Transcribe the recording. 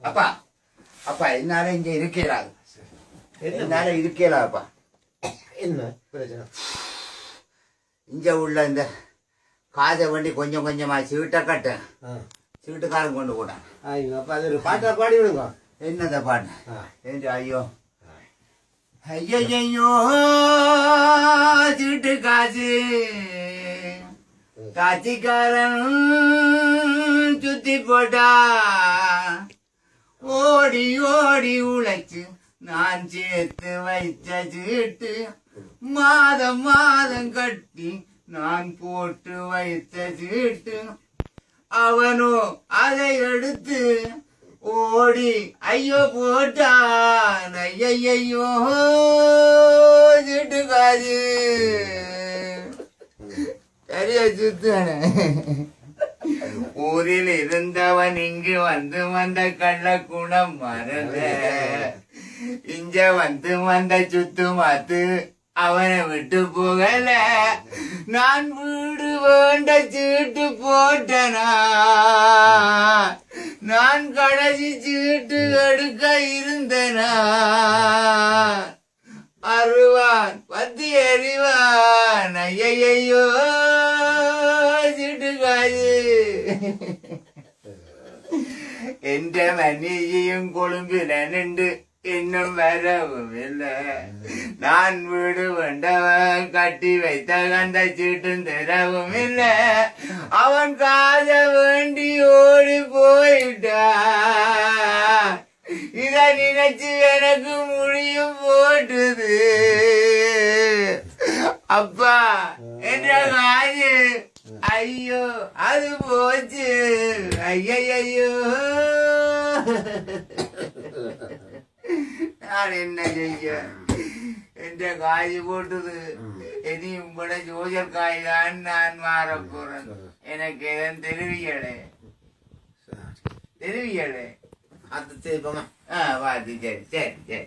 அப்பா அப்பா என்னால இங்க இருக்கலாது, என்னால இருக்கலாப்பா. என்ன பிரச்சனை? இங்க உள்ள இந்த காதை வண்டி கொஞ்சம் கொஞ்சமா சீட்டை கட்ட சீட்டுக்காரன் கொண்டு போட்டான். ஐயோ அப்ப அது ஒரு பாட்டா பாடி விடுங்க. என்னத பாட்டு என்று ஐயோ ஐயோ சீட்டு காசு காட்சிக்காரன் சுத்தி போட்டா ஓடி ஓடி உழைச்சு நான் சேர்த்து வைச்ச சீட்டு மாதம் மாதம் கட்டி நான் போட்டு வைத்த சீட்டு அவனோ அதை எடுத்து ஓடி ஐயோ போட்டான். ஐயோ சீட்டு காசு சரியா சுத்தான. ஊரில் இருந்தவன் இங்கு வந்த கள்ள குணம் மறந்த இங்க வந்த சுத்து மாத்து அவனை விட்டு போகல. நான் வீடு வேண்ட சீட்டு போட்டனா, நான் கடைசி சீட்டு எடுக்க இருந்தனா. அருவான் பத்தி எறிவான். ஐயையோ சீட்டு காசு. என்ற மணியையும் கொழும்பில நின்று இன்னும் வரவும் இல்லை. நான் வீடு வேண்டவன் கட்டி வைத்த கந்த சீட்டும் தரவும் இல்லை. அவன் காத வேண்டி ஓடி போயிட்டா. இத நினைச்சு எனக்கு முடியும் போட்டுது. அப்பா என்ற காது ஐயோ அது போச்சு. ஐயையோ நான் என்ன செய்ய? என்ற காய் போட்டுது. இனி உங்களோட ஜோஜர் காய் தான் நான் மாற போறேன். எனக்கு எதுவும் தெரிவியலே தெரிவியலே. அது சரி போங்க. வாதி சரி சரி சரி.